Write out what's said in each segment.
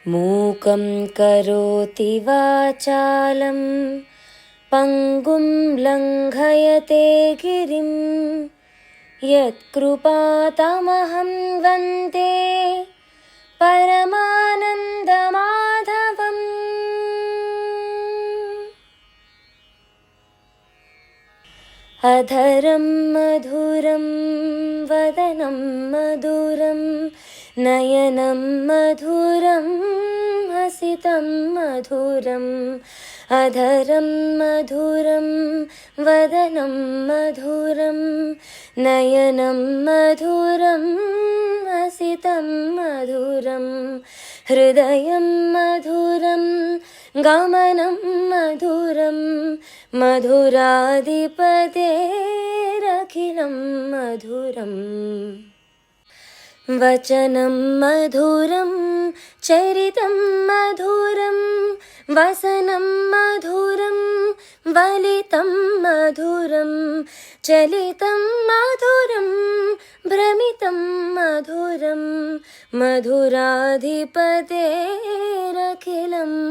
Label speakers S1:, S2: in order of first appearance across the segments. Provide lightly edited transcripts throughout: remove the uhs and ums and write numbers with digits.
S1: మూకం కరోతి వాచాలం పంగుం లంఘయతే గిరిం యత్కృపాతమహం వందే పరమానందమాధవం. అధరం మధురం వదనం మధురం నయనం మధురం హసితం మధురం. అధరం మధురం వదనం మధురం నయనం మధురం హసితం మధురం. హృదయం మధురం గమనం మధురం మధురాధిపతేరఖిలం మధురం. వచనం మధురం చరితం మధురం వసనం మధురం వలితం మధురం. చలితం మధురం భ్రమితం మధురం మధురాధిపతేరఖిలం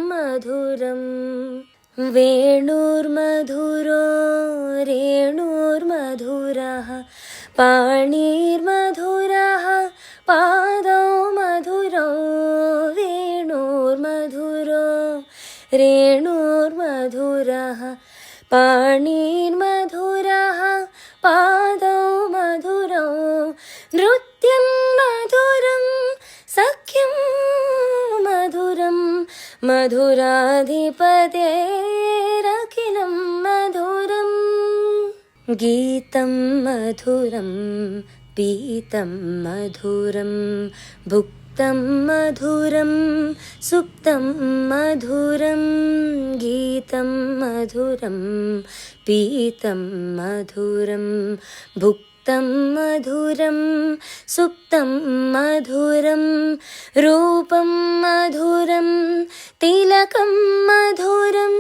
S1: మధురం. వేణుర్మధురో రేణుర్మధురః పాణిర్మధురః పాదౌ మధురౌ. వేణుర్మధురో రేణుర్మధురః పాణిర్మధురః పాదౌ మధురౌ. నృత్యం మధురం సఖ్యం మధురం మధురాధిపతేరఖిలం మధురం. గీతం మధురం పీతం మధురం భుక్తం మధురం సుప్తం మధురం. గీతం మధురం పీతం మధురం భుక్తం మధురం సుప్తం మధురం. రూపం మధురం తిలకం మధురం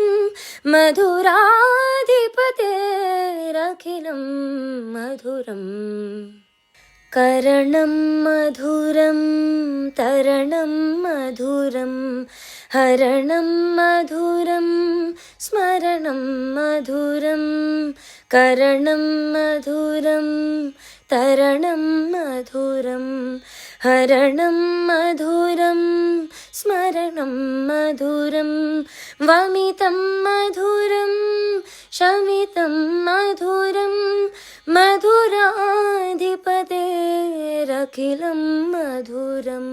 S1: మధురాధిపతేరఖిలం మధురం. కరణం మధురం తరణం మధురం హరణం మధురం స్మరణం మధురం. కరణం మధురం తరణం మధురం హరణం మధురం స్మరణం మధురం. వమితం మధురం శమితం మధురం మధురాధిపతేరఖిలం మధురం.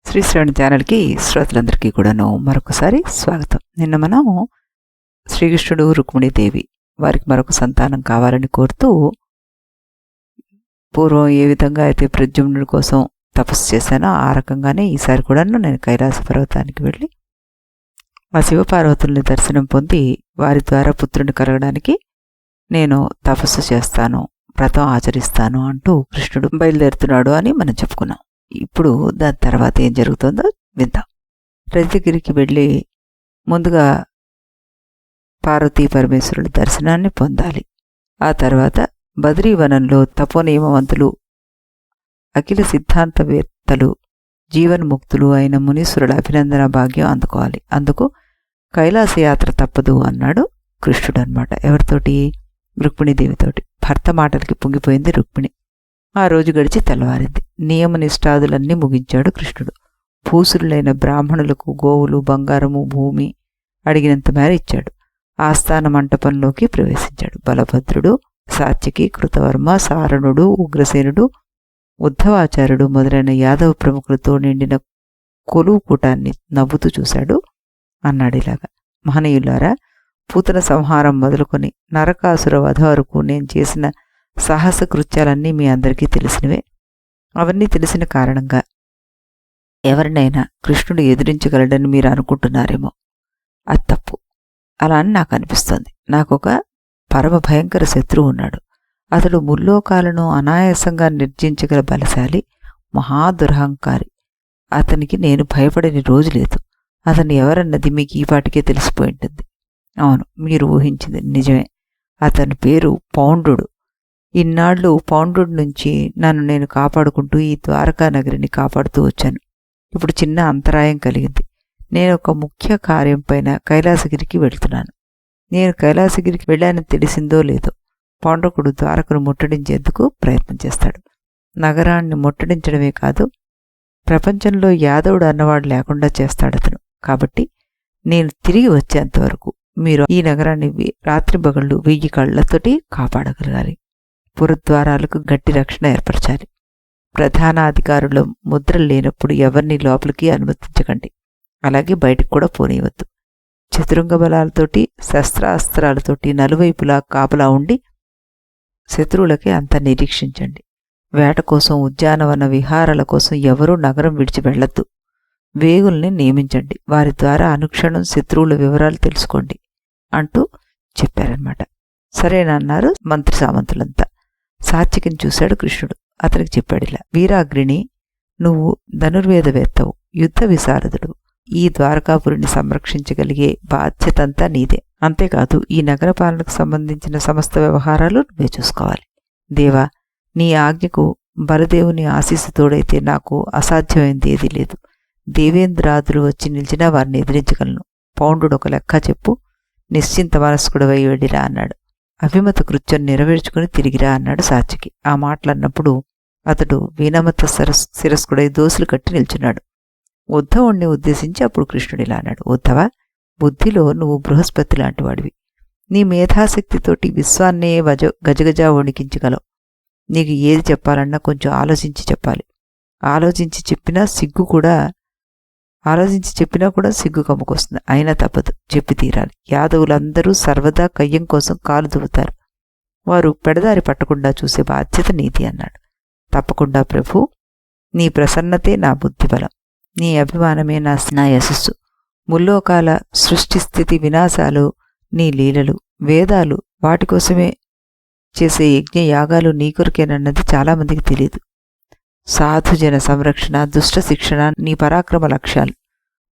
S2: శ్రీ శ్రవణ ఛానల్కి శ్రోతలందరికీ కూడాను మరొకసారి స్వాగతం. నిన్న మనం శ్రీకృష్ణుడు రుక్మిణీదేవి వారికి మరొక సంతానం కావాలని కోరుతూ పూర్వం ఏ విధంగా అయితే ప్రద్యుమ్నుడి కోసం తపస్సు చేశానో ఆ రకంగానే ఈసారి కూడాను నేను కైలాస పర్వతానికి వెళ్ళి ఆ శివపార్వతుల్ని దర్శనం పొంది వారి ద్వారా పుత్రుని కలగడానికి నేను తపస్సు చేస్తాను, వ్రతం ఆచరిస్తాను అంటూ కృష్ణుడు బయలుదేరుతున్నాడు అని మనం చెప్పుకున్నాం. ఇప్పుడు దాని తర్వాత ఏం జరుగుతుందో విందాం. రజతగిరికి వెళ్ళి ముందుగా పార్వతీ పరమేశ్వరుల దర్శనాన్ని పొందాలి. ఆ తర్వాత బద్రీవనంలో తపోనియమవంతులు అఖిల సిద్ధాంతవేత్తలు జీవన్ముక్తులు అయిన మునీశ్వరుల అభినందన భాగ్యం అందుకోవాలి. అందుకు కైలాసయాత్ర తప్పదు అన్నాడు కృష్ణుడు అనమాట. ఎవరితోటి? రుక్మిణీదేవితోటి. భర్త మాటలకి పొంగిపోయింది రుక్మిణి. ఆ రోజు గడిచి తెల్లవారింది. నియమనిష్టాదులన్నీ ముగించాడు కృష్ణుడు. భూసురులైన బ్రాహ్మణులకు గోవులు బంగారము భూమి అడిగినంత మేర ఇచ్చాడు. ఆస్థాన మంటపంలోకి ప్రవేశించాడు. బలభద్రుడు సాత్యకి కృతవర్మ సారణుడు ఉగ్రసేనుడు ఉద్ధవాచార్యుడు మొదలైన యాదవ ప్రముఖులతో నిండిన కొలువు కూటాన్ని నవ్వుతూ చూశాడు. అన్నాడు ఇలాగా: మహనీయులారా, పూతన సంహారం మొదలుకొని నరకాసుర వధ వరకు నేను చేసిన సాహస కృత్యాలన్నీ మీ అందరికీ తెలిసినవే. అవన్నీ తెలిసిన కారణంగా ఎవరినైనా కృష్ణుడు ఎదిరించగలడని మీరు అనుకుంటున్నారేమో. అది తప్పు. అలా అని నాకు అనిపిస్తోంది. నాకొక పరమ భయంకర శత్రువు ఉన్నాడు. అతడు ముల్లోకాలను అనాయాసంగా నిర్జించగల బలశాలి, మహాదురహంకారి. అతనికి నేను భయపడని రోజు లేదు. అతను ఎవరన్నది మీకు ఈపాటికే తెలిసిపోయింటుంది. అవును, మీరు ఊహించింది నిజమే. అతని పేరు పౌండ్రుడు. ఇన్నాళ్ళు పౌండ్రుడి నుంచి నన్ను నేను కాపాడుకుంటూ ఈ ద్వారకా నగరిని కాపాడుతూ వచ్చాను. ఇప్పుడు చిన్న అంతరాయం కలిగింది. నేను ఒక ముఖ్య కార్యం పైన కైలాసగిరికి వెళ్తున్నాను. నేను కైలాసగిరికి వెళ్ళానని తెలిసిందో లేదో పౌండ్రకుడు ద్వారకను ముట్టడించేందుకు ప్రయత్నం చేస్తాడు. నగరాన్ని ముట్టడించడమే కాదు, ప్రపంచంలో యాదవుడు అన్నవాడు లేకుండా చేస్తాడతను. కాబట్టి నేను తిరిగి వచ్చేంతవరకు మీరు ఈ నగరాన్ని రాత్రింబగళ్ళు 1000 కళ్లతోటి కాపాడగలగాలి. పురద్వారాలకు గట్టి రక్షణ ఏర్పరచాలి. ప్రధాన అధికారుల ముద్రలు లేనప్పుడు ఎవరిని లోపలికి అనుమతించకండి. అలాగే బయటకు కూడా పోనీయవద్దు. చతురంగ బలాలతోటి శస్త్రాస్త్రాలతోటి నలువైపులా కాపలా ఉండి శత్రువులకి అంతా నిరీక్షించండి. వేట కోసం, ఉద్యానవన విహారాల కోసం ఎవరూ నగరం విడిచి వెళ్లొద్దు. వేగుల్ని నియమించండి. వారి ద్వారా అనుక్షణం శత్రువుల వివరాలు తెలుసుకోండి అంటూ చెప్పారన్నమాట. సరేనన్నారు మంత్రి సామంతులంతా. సాత్వికిని చూశాడు కృష్ణుడు. అతనికి చెప్పాడిలా, వీరాగ్రిని, నువ్వు ధనుర్వేదవేత్తవు, యుద్ధ విశారదుడు. ఈ ద్వారకాపురిని సంరక్షించగలిగే బాధ్యతంతా నీదే. అంతేకాదు ఈ నగర పాలనకు సంబంధించిన సమస్త వ్యవహారాలు నువ్వే చూసుకోవాలి. దేవా, నీ ఆజ్ఞకు బలదేవుని ఆశీస్సు తోడైతే నాకు అసాధ్యమైంది ఏదీ లేదు. దేవేంద్రాదులు వచ్చి నిలిచినా వారిని ఎదిరించగలను. పౌండ్రుడు ఒక లెక్క చెప్పు, నిశ్చింత మనస్కుడవై వెళ్ళిరా అన్నాడు. అభిమత కృత్యం నెరవేర్చుకుని తిరిగిరా అన్నాడు సాత్వికి. ఆ మాటలన్నప్పుడు అతడు వినమత శిరస్కుడై దోసులు కట్టి నిల్చున్నాడు. ఉద్ధవుణ్ణి ఉద్దేశించి అప్పుడు కృష్ణుడిలా అన్నాడు, ఉద్ధవ, బుద్ధిలో నువ్వు బృహస్పతి లాంటివాడివి. నీ మేధాశక్తితోటి విశ్వాన్నే గజగజా వణికించగలవు. నీకు ఏది చెప్పాలన్నా కొంచెం ఆలోచించి చెప్పాలి. ఆలోచించి చెప్పినా కూడా సిగ్గు కమ్ముకొస్తుంది. అయినా తప్పదు, చెప్పి తీరాలి. యాదవులందరూ సర్వదా కయ్యం కోసం కాలు దువ్వుతారు. వారు పెడదారి పట్టకుండా చూసే బాధ్యత నీది అన్నాడు. తప్పకుండా ప్రభు, నీ ప్రసన్నతే నా బుద్ధిబలం, నీ అభిమానమే నా యశస్సు. ముల్లోకాల సృష్టి స్థితి వినాశాలు నీ లీలలు. వేదాలు వాటి కోసమే చేసే యజ్ఞ యాగాలు నీ కొరికేనన్నది చాలామందికి తెలియదు. సాధుజన సంరక్షణ, దుష్ట శిక్షణ నీ పరాక్రమ లక్ష్యాలు.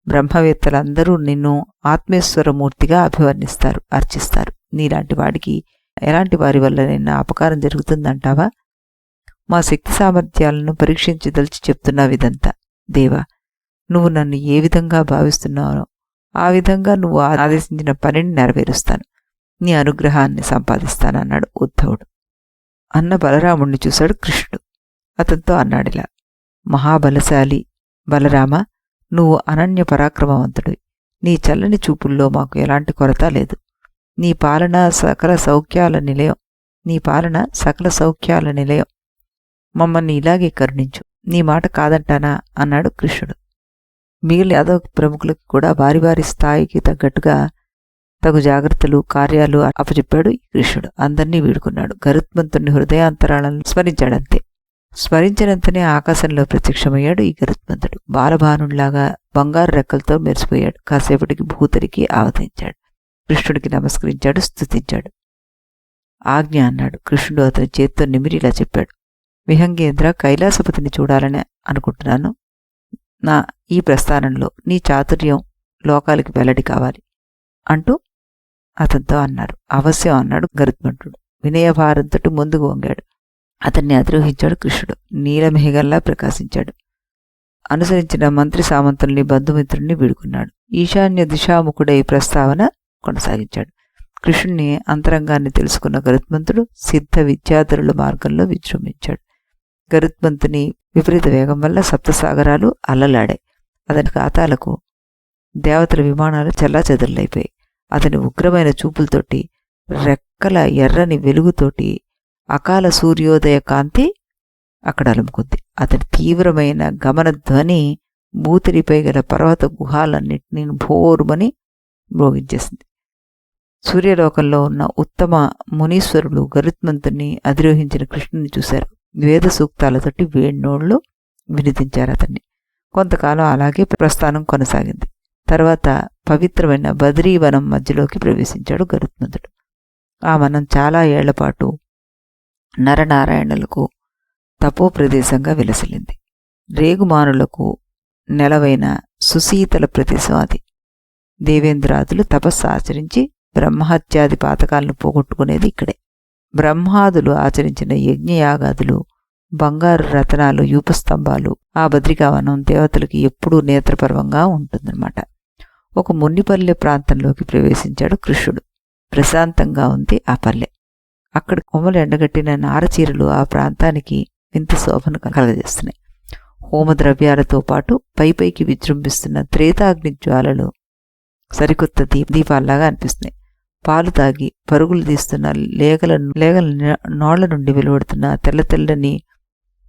S2: బ్రహ్మవేత్తలందరూ నిన్ను ఆత్మేశ్వరమూర్తిగా అభివర్ణిస్తారు, అర్చిస్తారు. నీలాంటి వాడికి ఎలాంటి వారి వల్ల నిన్న అపకారం జరుగుతుందంటావా? మా శక్తి సామర్థ్యాలను పరీక్షించదలిచి చెప్తున్నావిదంతా. దేవా, నువ్వు నన్ను ఏ విధంగా భావిస్తున్నావో ఆ విధంగా నువ్వు ఆదేశించిన పనిని నెరవేరుస్తాను. నీ అనుగ్రహాన్ని సంపాదిస్తానన్నాడు ఉద్ధవుడు. అన్న బలరాముణ్ణి చూశాడు కృష్ణుడు. అతనితో అన్నాడిలా, మహాబలశాలి బలరామ, నువ్వు అనన్య పరాక్రమవంతుడివి. నీ చల్లని చూపుల్లో మాకు ఎలాంటి కొరత లేదు. నీ పాలన సకల సౌఖ్యాల నిలయం. మమ్మల్ని ఇలాగే కరుణించు. నీ మాట కాదంటానా అన్నాడు కృష్ణుడు. మిగిలిన యాదవ ప్రముఖులకు కూడా వారి వారి స్థాయికి తగ్గట్టుగా తగు జాగ్రత్తలు, కార్యాలు అప్పచెప్పాడు కృష్ణుడు. అందర్నీ వీడుకున్నాడు. గరుత్మంతుని హృదయాంతరాలను స్మరించాడంతే. స్మరించినంతనే ఆకాశంలో ప్రత్యక్షమయ్యాడు ఈ గరుత్మంతుడు. బాలభానుడిలాగా బంగారు రెక్కలతో మెరిసిపోయాడు. కాసేపటికి భూతరికి ఆవతించాడు. కృష్ణుడికి నమస్కరించాడు, స్తుతించాడు. ఆజ్ఞ అన్నాడు. కృష్ణుడు అతని చేత్తో నిమిరి ఇలా చెప్పాడు, విహంగేంద్ర, కైలాసపతిని చూడాలని అనుకుంటున్నాను. నా ఈ ప్రస్థానంలో నీ చాతుర్యం లోకాలకి వెల్లడి కావాలి అంటూ అతనితో అన్నారు. అవశ్యం అన్నాడు గరుత్మంతుడు. వినయభారంతో ముందుకు వంగాడు. అతన్ని అధిరోహించాడు కృష్ణుడు. నీలమేఘంలా ప్రకాశించాడు. అనుసరించిన మంత్రి సామంతుల్ని, బంధుమిత్రుల్ని వీడుకున్నాడు. ఈశాన్య దిశాముఖుడై ప్రస్తావన కొనసాగించాడు. కృష్ణుని అంతరంగాన్ని తెలుసుకున్న గరుత్మంతుడు సిద్ధ విద్యాధరుల మార్గంలో విజృంభించాడు. గరుత్మంతుని విపరీత వేగం వల్ల సప్తసాగరాలు అల్లలాడాయి. అతని ఖాతాలకు దేవతల విమానాలు చెల్లాచెదరులైపోయాయి. అతని ఉగ్రమైన చూపులతోటి, రెక్కల ఎర్రని వెలుగుతోటి అకాల సూర్యోదయ కాంతి అక్కడ అలుముకుంది. అతని తీవ్రమైన గమన ధ్వని భూతిరిపై గల పర్వత గుహాలన్నింటినీ భోరుమని మ్రోగించేసింది. సూర్యలోకంలో ఉన్న ఉత్తమ మునీశ్వరులు గరుత్మంతుని అధిరోహించిన కృష్ణుని చూశారు. వేద సూక్తాలతోటి వేణోళ్లు వినిపించారు అతన్ని. కొంతకాలం అలాగే ప్రస్థానం కొనసాగింది. తర్వాత పవిత్రమైన బద్రీవనం మధ్యలోకి ప్రవేశించాడు గరుత్మంతుడు. ఆ వనం చాలా ఏళ్లపాటు నరనారాయణులకు తపో ప్రదేశంగా విలసిల్లింది. రేగుమానులకు నెలవైన సుశీతల ప్రదేశం అది. దేవేంద్రాదులు తపస్సు ఆచరించి బ్రహ్మహత్యాది పాతకాలను పోగొట్టుకునేది ఇక్కడే. బ్రహ్మాదులు ఆచరించిన యజ్ఞయాగాదులు, బంగారు రతనాలు, యూపస్తంభాలు, ఆ బద్రికావనం దేవతలకి ఎప్పుడూ నేత్రపర్వంగా ఉంటుందన్నమాట. ఒక మున్నిపల్లె ప్రాంతంలోకి ప్రవేశించాడు కృష్ణుడు. ప్రశాంతంగా ఉంది ఆ పల్లె. అక్కడ కొమ్మలు ఎండగట్టిన నారచీరలు ఆ ప్రాంతానికి వింత శోభను కలగజేస్తున్నాయి. హోమద్రవ్యాలతో పాటు పైపైకి విజృంభిస్తున్న త్రేతాగ్ని జ్వాలలు సరికొత్త దీపాల్లాగా అనిపిస్తున్నాయి. పాలు తాగి పరుగులు తీస్తున్న లేగల నోళ్ల నుండి వెలువడుతున్న తెల్ల తెల్లని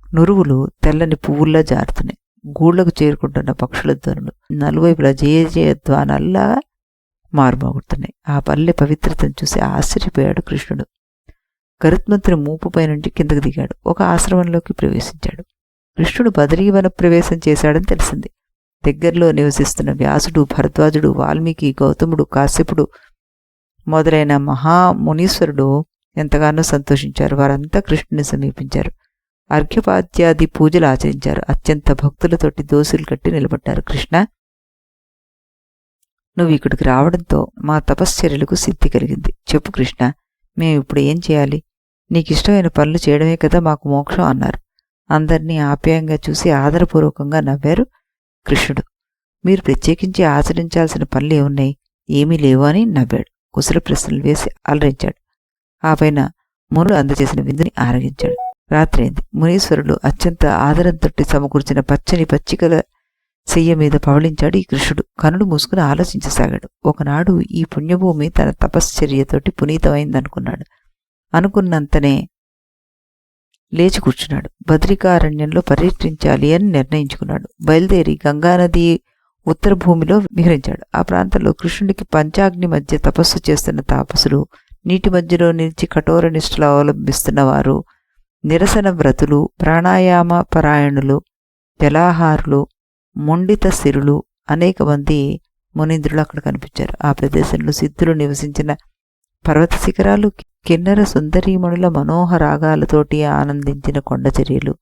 S2: నురువులు తెల్లని పువ్వుల్లా జారుతున్నాయి. గూళ్లకు చేరుకుంటున్న పక్షుల ధ్వనులు నలువైపులా జయ జయ ధ్వానాల్లా మారుమోగుతున్నాయి. ఆ పల్లె పవిత్రతను చూసి ఆశ్చర్యపోయాడు కృష్ణుడు. గరుత్మంతుని మూపుపై నుండి కిందకు దిగాడు. ఒక ఆశ్రమంలోకి ప్రవేశించాడు. కృష్ణుడు బదరీవన ప్రవేశం చేశాడని తెలిసింది. దగ్గరలో నివసిస్తున్న వ్యాసుడు, భరద్వాజుడు, వాల్మీకి, గౌతముడు, కాశ్యపుడు మొదలైన మహామునీశ్వరుడు ఎంతగానో సంతోషించారు. వారంతా కృష్ణుని సమీపించారు. అర్ఘ్యపాద్యాది పూజలు ఆచరించారు. అత్యంత భక్తులతోటి దోసులు కట్టి నిలబడ్డారు. కృష్ణ, నువ్వు ఇక్కడికి రావడంతో మా తపశ్చర్యలకు సిద్ధి కలిగింది. చెప్పు కృష్ణ, మేము ఇప్పుడు ఏం చేయాలి? నీకిష్టమైన పనులు చేయడమే కదా మాకు మోక్షం అన్నారు. అందరినీ ఆప్యాయంగా చూసి ఆదరపూర్వకంగా నవ్వారు కృష్ణుడు. మీరు ప్రత్యేకించి ఆచరించాల్సిన పనులు ఏమున్నాయి? ఏమీ లేవు అని నవ్వాడు. కుశల ప్రశ్నలు వేసి అలరించాడు. ఆ పైన మునులు అందజేసిన విందుని ఆరగించాడు. రాత్రైంది. మునీశ్వరుడు అత్యంత ఆదరంతో సమకూర్చిన పచ్చని పచ్చికల చెయ్య మీద పవళించాడు ఈ కృష్ణుడు. కనుడు మూసుకుని ఆలోచించసాగాడు. ఒకనాడు ఈ పుణ్యభూమి తన తపశ్చర్యతోటి పునీతమైందనుకున్నాడు. అనుకున్నంతనే లేచి కూర్చున్నాడు. బద్రికారణ్యంలో పర్యటించాలి అని నిర్ణయించుకున్నాడు. బయలుదేరి గంగానది ఉత్తర భూమిలో విహరించాడు. ఆ ప్రాంతంలో కృష్ణుడికి పంచాగ్ని మధ్య తపస్సు చేస్తున్న తాపసులు, నీటి మధ్యలో నిలిచి కఠోర నిష్ఠలు అవలంబిస్తున్నవారు, నిరసన వ్రతులు, ప్రాణాయామ పరాయణులు, జలాహారులు, మొండిత సిరులు అనేక మంది మునీంద్రులు అక్కడ కనిపించారు. ఆ ప్రదేశంలో సిద్ధులు నివసించిన పర్వత శిఖరాలు, కిన్నర సుందరీమణుల మనోహరాగాలతోటి ఆనందించిన కొండచర్యలు,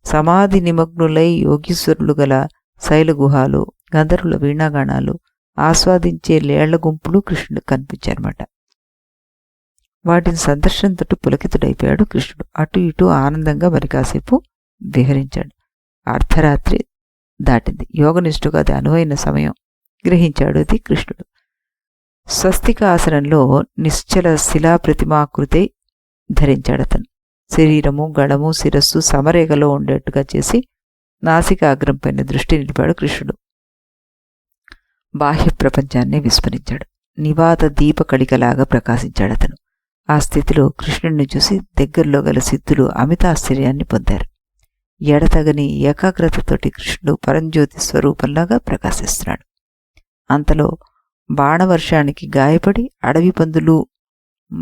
S2: సమాధి నిమగ్నులై యోగీశ్వరులు గల శైలగుహాలు, గంధర్వుల వీణాగాణాలు, ఆస్వాదించే లేళ్ల గుంపులు కృష్ణుడు కనిపించారన్నమాట. వాటిని సందర్శనంతో పులకితుడైపోయాడు కృష్ణుడు. అటు ఇటు ఆనందంగా మరి కాసేపు విహరించాడు. అర్ధరాత్రి దాటింది. యోగనిష్ఠుగా అది అనువైన సమయం గ్రహించాడు అది కృష్ణుడు. స్వస్తిక ఆసనంలో నిశ్చల శిలాప్రతిమాకృతి ధరించాడతను. శరీరము, గళము, శిరస్సు సమరేఖలో ఉండేట్టుగా చేసి నాసికాగ్రం పైన దృష్టి నిలిపాడు కృష్ణుడు. బాహ్య ప్రపంచాన్ని విస్మరించాడు. నివాత దీప కళికలాగా ప్రకాశించాడతను. ఆ స్థితిలో కృష్ణుడిని చూసి దగ్గరలో గల సిద్ధులు అమితాశ్చర్యాన్ని పొందారు. ఎడతగని ఏకాగ్రతతోటి కృష్ణుడు పరంజ్యోతి స్వరూపంలాగా ప్రకాశిస్తున్నాడు. అంతలో బాణవర్షానికి గాయపడి అడవి పందులు,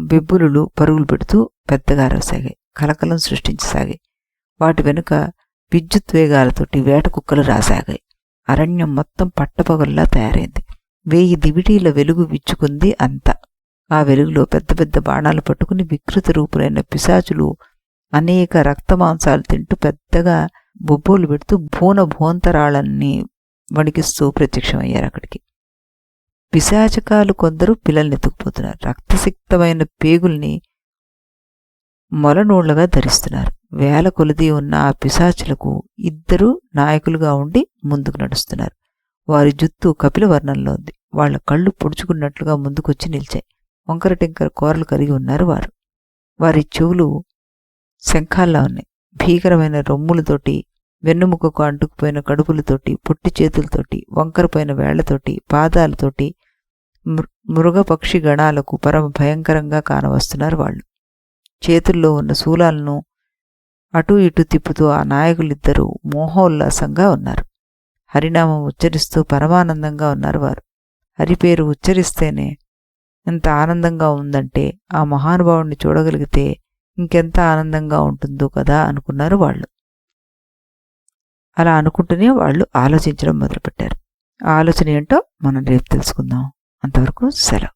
S2: బిబ్బులు పరుగులు పెడుతూ పెద్దగా అరవసాగాయి. కలకలం సృష్టించసాగాయి. వాటి వెనుక విద్యుద్వేగాలతోటి వేట కుక్కలు రాసాగాయి. అరణ్యం మొత్తం పట్టపగల్లా తయారైంది. 1000 దివిటీల వెలుగు విచ్చుకుంది అంతా. ఆ వెలుగులో పెద్ద పెద్ద బాణాలు పట్టుకుని వికృత రూపులైన పిశాచులు అనేక రక్తమాంసాలు తింటూ పెద్దగా బొబ్బోలు పెడుతూ భూంతరాళన్ని వణికిస్తూ ప్రత్యక్షమయ్యారు అక్కడికి. పిశాచకాలు కొందరు పిల్లల్ని ఎత్తుకుపోతున్నారు. రక్తసిక్తమైన పేగుల్ని మొలనోళ్లుగా ధరిస్తున్నారు. వేల కొలది ఉన్న ఆ పిశాచులకు 2 నాయకులుగా ఉండి ముందుకు నడుస్తున్నారు. వారి జుత్తు కపిల వర్ణంలో ఉంది. వాళ్ల కళ్ళు పొడుచుకున్నట్లుగా ముందుకొచ్చి నిలిచాయి. వంకర టింకర కోరలు కలిగి ఉన్నారు వారు. వారి చెవులు శంఖాల్లా ఉన్నాయి. భీకరమైన రొమ్ములతోటి, వెన్నుముకకు అంటుకుపోయిన కడుపులతోటి, పొట్టి చేతులతోటి, వంకరపోయిన వేళ్లతోటి, పాదాలతోటి మృగపక్షి గణాలకు పరమ భయంకరంగా కానవస్తున్నారు వాళ్ళు. చేతుల్లో ఉన్న శూలాలను అటూ ఇటూ తిప్పుతూ ఆ నాయకులిద్దరూ మోహోల్లాసంగా ఉన్నారు. హరినామం ఉచ్చరిస్తూ పరమానందంగా ఉన్నారు వారు. హరిపేరు ఉచ్చరిస్తేనే ఎంత ఆనందంగా ఉందంటే ఆ మహానుభావుడిని చూడగలిగితే ఇంకెంత ఆనందంగా ఉంటుందో కదా అనుకున్నారు వాళ్ళు. అలా అనుకుంటూనే వాళ్ళు ఆలోచించడం మొదలుపెట్టారు. ఆ ఆలోచన ఏంటో మనం రేపు తెలుసుకుందాం. అంతవరకు సెలవు.